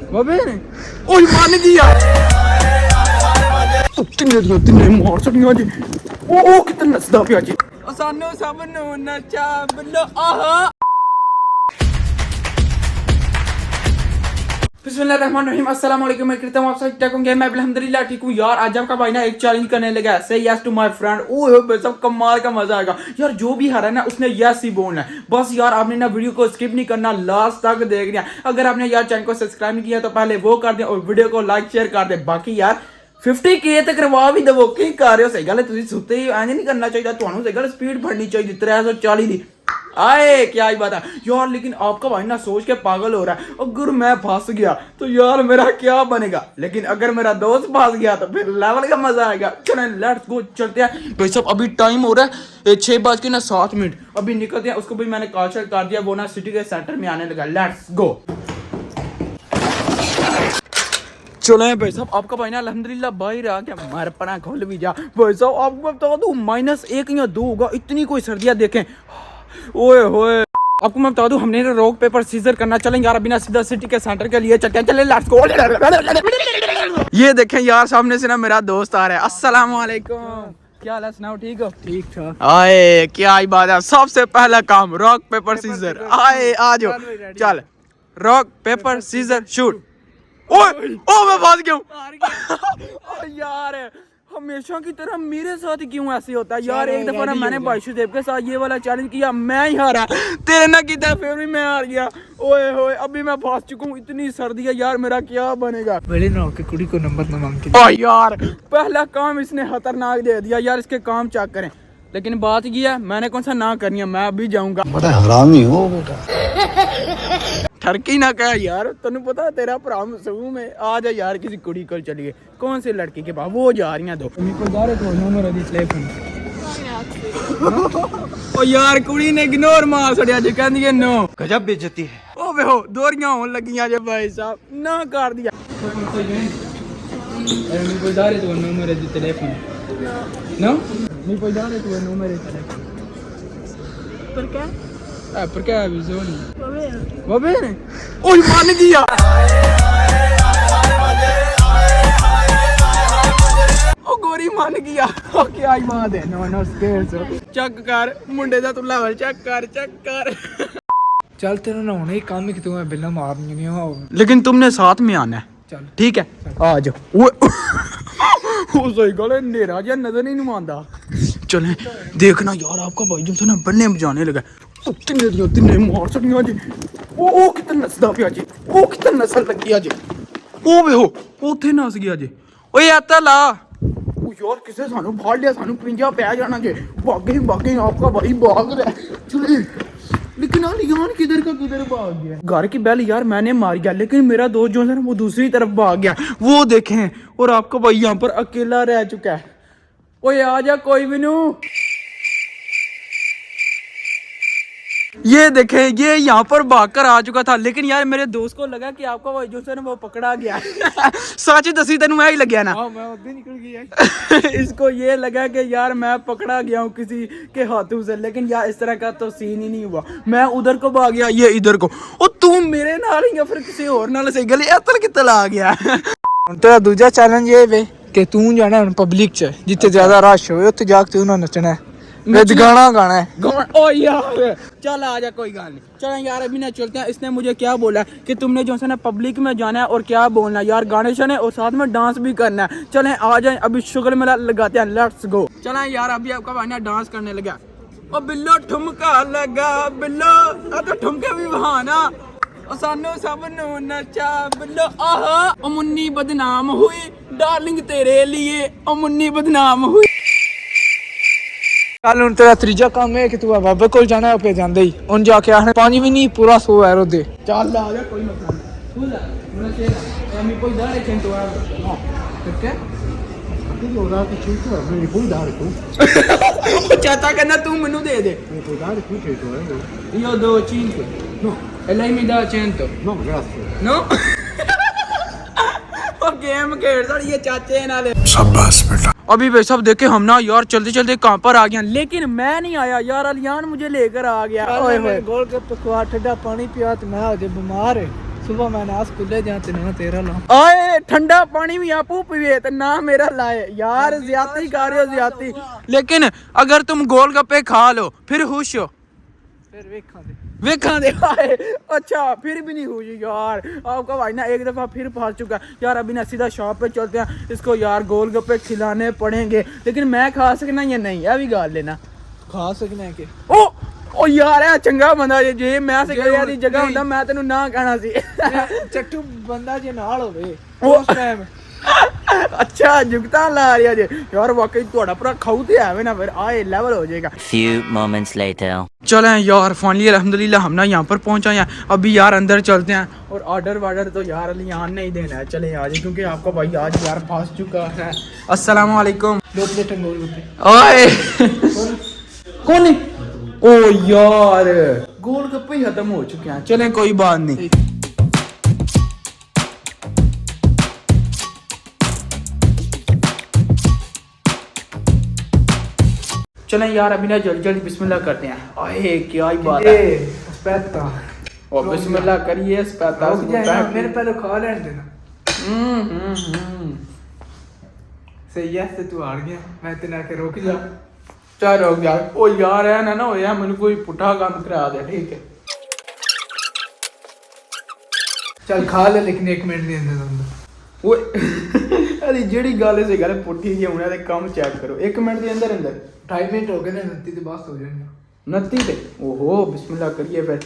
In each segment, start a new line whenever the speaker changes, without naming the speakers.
ओए मान गया तिन्ने मार छड़ियां जी ओ कितना नसदा पिया जी सानू सब नू नचा बल्लो आहा बिस्मिल्लाहिर्रहमानिर्रहीम अस्सलाम वालेकुम। मैं करता हूं आप सब ठीक होंगे। मैं अल्हम्दुलिल्लाह ठीक हूं यार। आज आपका भाई ना एक चैलेंज करने लगा है, से यस टू माय फ्रेंड। ओए सब कमाल का मजा आएगा यार। जो भी हारा ना उसने यस ही बोलना है बस यार। आपने ना वीडियो को स्किप नहीं करना, लास्ट तक देखना। अगर आपने यार चैनल को सब्सक्राइब नहीं किया तो पहले वो कर दे और वीडियो को लाइक शेयर कर दे। बाकी यार 50K तक करवा भी दवो की कर रहे हो। सही गल है, तुम सुते ही इंज नहीं करना चाहिए। तुहानू सही गल स्पीड बढ़नी चाहिए 340 दी। आए क्या ही बात है यार। लेकिन आपका भाई ना सोच के पागल हो रहा है, अगर मैं फंस गया तो यार मेरा क्या बनेगा। लेकिन अगर मेरा दोस्त फंस गया तो फिर लेवल का मजा आएगा। चलें लेट्स गो, चलते हैं भाई साहब। अभी टाइम हो रहा है 6:07। अभी निकलते हैं। उसको भी मैंने कॉल शेयर कर दिया, वो ना सिटी के सेंटर में आने लगा। लेट्स गो चले भाई साहब। आपका भाई ना अल्हम्दुलिल्लाह बाहर आ गया। मार पना खोल भी जा भाई साहब। आपको बता दूं -1 या 2 होगा, इतनी कोई सर्दियां देखें। ओए होए आपको मैं बता दूं, हमने रॉक पेपर सीजर करना। चलें यार अभी ना सीधा सिटी के सेंटर के लिए चलते हैं। चले लेट्स गो। ये देखें यार सामने से ना मेरा दोस्त आ रहा है। अस्सलाम वालेकुम, क्या हाल है? सुनाओ ठीक हो? ठीक ठाक। आए क्या ही बात है। सबसे पहला काम रॉक पेपर सीजर। आए आ जाओ, चल रॉक पेपर सीजर शूट। ओए ओ मैं फंस गया यार। हमेशा की तरह मेरे साथ क्यों ऐसे होता है यार। एक दफा ना मैंने बाइशुदेव के साथ ये वाला चैलेंज किया, मैं ही हारा। तेरे ना किया फिर भी मैं हार गया। ओए होए अभी मैं फंस चुका हूँ। इतनी सर्दी है यार, मेरा क्या बनेगा।
बड़े ना के कुड़ी को नंबर ना मांग के।
ओ यार पहला काम इसने खतरनाक दे दिया यार। इसके काम चेक करें। लेकिन बात ये है, मैंने कौन सा ना करनी है। मैं अभी जाऊंगा।
बड़ा हरामी हो बेटा।
ठरकी ना कह यार। तेन पता है तेरा भरा मसूम है। आ जा यार किसी कुड़ी को चलिए। कौन सी लड़की के पास वो जा रही हैं दो। ओ यार कुड़ी ने इग्नोर मार छड़िया जी। कहंदी है नो। गजब बेइज्जती है। ओ वे हो दोरियां होन लगियां जे भाई साहब। ना कर दिया। नहीं कोई दारे तो नंबर है टेलीफोन। नो नहीं कोई दारे तो नंबर है टेलीफोन। पर क्या? पर क्या है विजोनी बाबे ने ओए मान गया। ओ गोरी मान गया। ओ क्या ही बात है। नो स्केयर सो चेक कर मुंडे दा तू लेवल चेक कर।
चल तेरा ना होने ही काम ही कि तुम्हें बिल्ला मारनी नहीं हो।
लेकिन तुमने साथ में आना है।
चल
ठीक है आ जाओ। ओ सही गल है, अंधेरा जा नजर नहीं आंदा। चलें देखना यार। आपका भाई जो ना बन्ने बजाने लगा। तिन्ने मार छड़ियां जी ओ कितना नसदा पिया जी। ओ कितना नसल लगी जी। ओ वे हो ओथे नस गया जी। ओए आता ला ओ यार किसे सानू फाड़ लिया। सानू पिंजा पै जाना जी। भागे आपका भाई भाग रहा है। चले लेकिन अलियान किधर का किधर भाग गया। घर की बैल यार मैंने मार गया, लेकिन मेरा दोस्त जो है ना वो दूसरी तरफ भाग गया। वो देखें और आपका भाई यहाँ पर अकेला रह चुका है। ओए आ जा कोई भी नू। ये देखें ये यहाँ पर भागकर आ चुका था, लेकिन यार मेरे दोस्त को लगा कि आपका वो जो है ना वो पकड़ा गया। सच दसी तेन मैं ही लग गया ना।
मैं उधर निकल गया।
इसको ये लगा कि यार मैं पकड़ा गया हूँ किसी के हाथों से, लेकिन यार इस तरह का तो सीन ही नहीं हुआ। मैं उधर को भाग गया, ये इधर को। और तू मेरे नाल ही या फिर किसी और नाल सही गल अतल कितल आ गया।
तेरा दूजा चैलेंज ये वे कि तू जाना पब्लिक च जिथे ज्यादा रश हो उत्थे जाके तू नचना है। गाना है।
ओ यार चल आ जा कोई गाल नहीं। चल यार अभी ना चलते हैं। इसने मुझे क्या बोला कि तुमने जो है ना पब्लिक में जाना है और क्या बोलना है यार, गाने शाने और साथ में डांस भी करना है। चलें आ जाए अभी शुगर मेला लगाते हैं। Let's go. चलें यार अभी आपका भाई ना डांस करने लगा। ओ बिल्लो ठुमका लगा बिल्लो तो ठुमके भी बहाना। ओ सानू सब नू नचा बिल्लो आहा। ओ मुन्नी बदनाम हुई डार्लिंग तेरे लिए। ओ मुन्नी बदनाम हुई।
कल हूँ तेरा तीजा काम है कि तू बाबे को जाना पे जांदे ही उन जाके आखने 5 भी नहीं पूरा 100 है रोदे।
चल आ जा कोई मसला नहीं। तू जा मैं तेरा मैं कोई दारे चंतो आ नो ठीक है। तू जो रात की चीज है मेरी कोई दारे तू चाहता करना तू मेनू दे दे। मैं कोई दारे तू चीज है io do 5 no e lei mi dà 100 no grazie no। Game खेल साड़ी ये चाचे नाले।
शाबाश बेटा।
अभी भाई साहब देखे हम ना यार चलते चलते कहाँ पर आ गया, लेकिन मैं नहीं आया यार। अलियान मुझे लेकर आ गया।
गोल गप्पे खवा ठंडा पानी पिया तो मैं आज बीमार है। सुबह मैं ना स्कूले जा तेरा ला
आए ठंडा पानी भी आपू पीवे तो ना मेरा लाए यार, ज्यादती कर रहे हो ज्यादती। लेकिन अगर तुम गोलगप्पे खा लो फिर खुश हो,
फिर
वेखा दे आए। अच्छा फिर भी नहीं हुई यार, आपका भाई ना एक दफा फिर फंस चुका यार। अभी ना सीधा शॉप पे चलते हैं, इसको यार गोलगप्पे खिलाने पड़ेंगे। लेकिन मैं खा सकना या नहीं, यह भी गाल लेना।
खा सकने हैं कि
ओ यार है चंगा बंदा जे मैं से कह दी जगह ਹੁੰਦਾ मैं तेनू ना कहना सी।
ਚੱਟੂ ਬੰਦਾ ਜੇ ਨਾਲ ਹੋਵੇ
ਉਸ ਟਾਈਮ अच्छा जुगता ला रहा जे यार, वाकई थोड़ा पूरा खाऊ ते है ना, फिर आए लेवल हो जाएगा।
Few moments later.
चलें यार फाइनली अल्हम्दुलिल्लाह हम ना यहाँ पर पहुँचा हैं। अभी यार अंदर चलते हैं और ऑर्डर वार्डर तो यार लियान नहीं देना है, चले आज क्योंकि आपका भाई आज यार फंस चुका है। अस्सलाम वालेकुम।
2 प्लेट गोलगप्पे।
ओए कौन? ओ यार गोलगप्पे ही खत्म हो चुके हैं, चलें कोई बात नहीं। चलें यार अभी ना जल्दी जल्दी बिस्मिल्लाह करते हैं। आए क्या ही बात है,
स्पेता
और बिस्मिल्लाह करिए। स्पेता
मेरे पहले खा लेने देना। सही है से तू हार गया, मैं तेरे आके रोक जा।
चल रोक यार। ओ यार है ना होया मैंने कोई पुठा काम करा दे, ठीक है
चल खा ले, लेकिन 1 मिनट नहीं अंदर
ओए अरे जेड़ी गल से गल पुठी जी हुणे दे काम चेक करो, 1 मिनट के अंदर अंदर
2.5 मिनट हो गए ने, 29 ते बस हो जाएंगे।
29 ते ओहो बिस्मिल्लाह करिए फिर।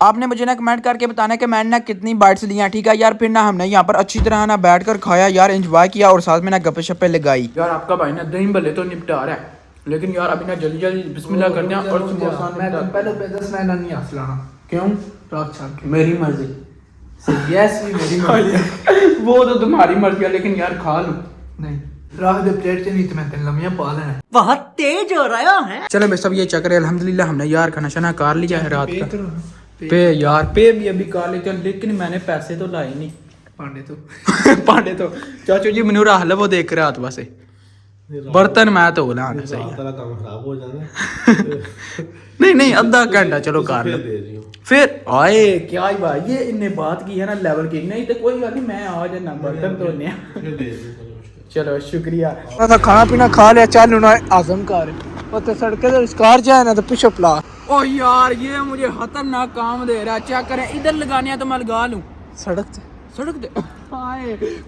आपने मुझे ना कमेंट करके बताना कि मैंने ना कितनी बाइट्स ली हैं, ठीक है यार। फिर ना हमने यहाँ पर अच्छी तरह ना बैठ कर खाया यार, एंजॉय किया और साथ में ना गप्पे शप्पे लगाई। यार आपका भाई ना दही भल्ले तो निपटा रहा है, लेकिन यार अभी ना जल्दी जल्दी बिस्मिल्लाह करते हैं और समोसा
मैं तो पहले पे 10 महीना नहीं हंस लाना।
क्यों?
रात छाप के
मेरी मर्जी।
यस भी मेरी मर्जी।
वो तो तुम्हारी मर्जी है, लेकिन यार खा लो।
नहीं रात दे प्लेट से नहीं तो मैं तेन लम्बियां पा लेना।
बहुत तेज हो रहा है।
चलो मैं सब ये चेक रहे अल्हम्दुलिल्लाह हमने यार खाना शाना कर लिया है रात का। पे यार पे भी अभी कर लेते हैं, लेकिन मैंने पैसे तो लाए नहीं। पांडे तो चाचू जी मैनू रख लो, वो देख रात वासे बर्तन मैं तो ला सही
काम खराब हो जाना।
नहीं नहीं आधा घंटा चलो कर लो फिर। आए क्या ही बात, ये इनने बात की है ना लेवल की। नहीं तो कोई बात नहीं, मैं आ जाना बर्तन धोने। चलो शुक्रिया।
तो खाना पीना खा लिया, चल उन्हें आजम कर तो सड़के तो स्कार जाए ना तो पीछे प्ला।
ओ यार ये मुझे खतरनाक काम दे रहा है, चेक करें इधर लगाने है तो मैं लगा लूं
सड़क
सड़क दे। हाय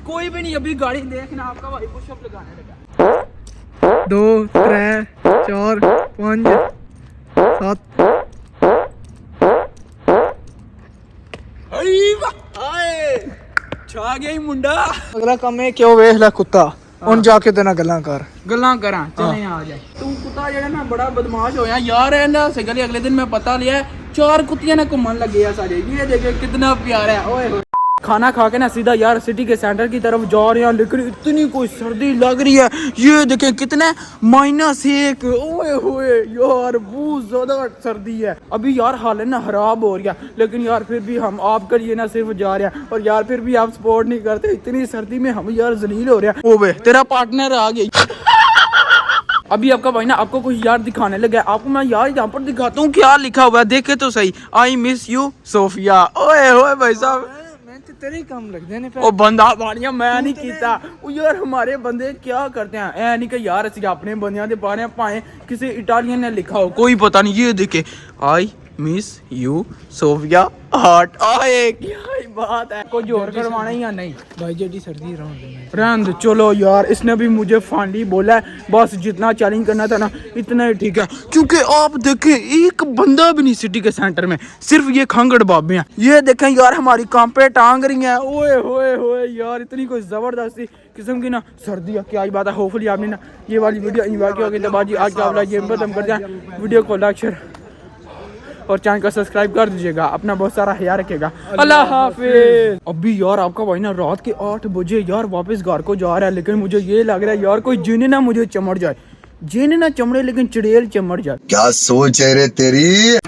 कोई भी नहीं, अभी गाड़ी देखना आपका भाई पुशअप लगाने लगा।
2 3 4 5 7
छा गया ही मुंडा।
अगला काम है क्यों वेख ला कुत्ता उन जाके तेना गल्ला कर
गल्ला करा चले आ जाए। तू कुत्ता जेड़ा ना बड़ा बदमाश होया यार, है से गली अगले दिन मैं पता लिया 4 कुत्तियां ना घूमन लगे सारे। ये देखे कितना प्यारा है। ओए खाना खा के ना सीधा यार सिटी के सेंटर की तरफ जा रहे हैं, लेकिन इतनी कोई सर्दी लग रही है। ये देखें कितने -1। ओए होए यार बहुत ज्यादा सर्दी है। अभी यार हालत ना खराब हो रही है, लेकिन यार फिर भी हम आपके लिए ना सिर्फ जा रहे हैं और यार फिर भी आप सपोर्ट नहीं करते। इतनी सर्दी में हम यार जलील हो रहे हैं। ओए तेरा पार्टनर आ गया। अभी आपका भाई ना आपको कुछ यार दिखाने लगा है। आपको मैं यार यहाँ पर दिखाता हूँ क्या लिखा हुआ है, देखे तो सही। I miss you Sophia. ओए होए भाई साहब
तेरे ही काम लग देने पे
ओ बंदा बाड़ियां मैं नहीं कीता। ओ यार हमारे बंदे क्या करते हैं, ऐ नहीं कि यार असि अपने बंदियां दे पाने पाए किसी इटालियन ने लिखा हो, कोई पता नहीं। ये देखे I miss you Sophia heart. आए क्या ही बात है, कुछ और करवाना ही या नहीं
भाई जेडी सर्दी
रहने दो। चलो यार इसने भी मुझे फांडी बोला है, बस जितना चैलेंज करना था ना इतना ही ठीक है। क्योंकि आप देखें एक बंदा भी नहीं सिटी के सेंटर में, सिर्फ ये खंगड़ बाबे हैं। ये देखें यार हमारी कांपे टांग रही हैं। ओए होए होए यार इतनी कोई जबरदस्ती किस्म की ना सर्दी है, क्या ही बात है। होपफुली आपने ना ये वाली वीडियो एंजॉय की होगी। तो बाजी आज का वाला गेम खत्म कर जाए। वीडियो को लाइक शेयर और चैनल को सब्सक्राइब कर दीजिएगा। अपना बहुत सारा ख्याल रखिएगा। अल्लाह हाफिज। अभी यार आपका भाई ना रात के 8 बजे यार वापस घर को जा रहा है, लेकिन मुझे ये लग रहा है यार कोई जिन ना मुझे चमड़ जाए। जिन ना चमड़े लेकिन चिड़ेल चमड़ जाए।
क्या सोच है रे तेरी।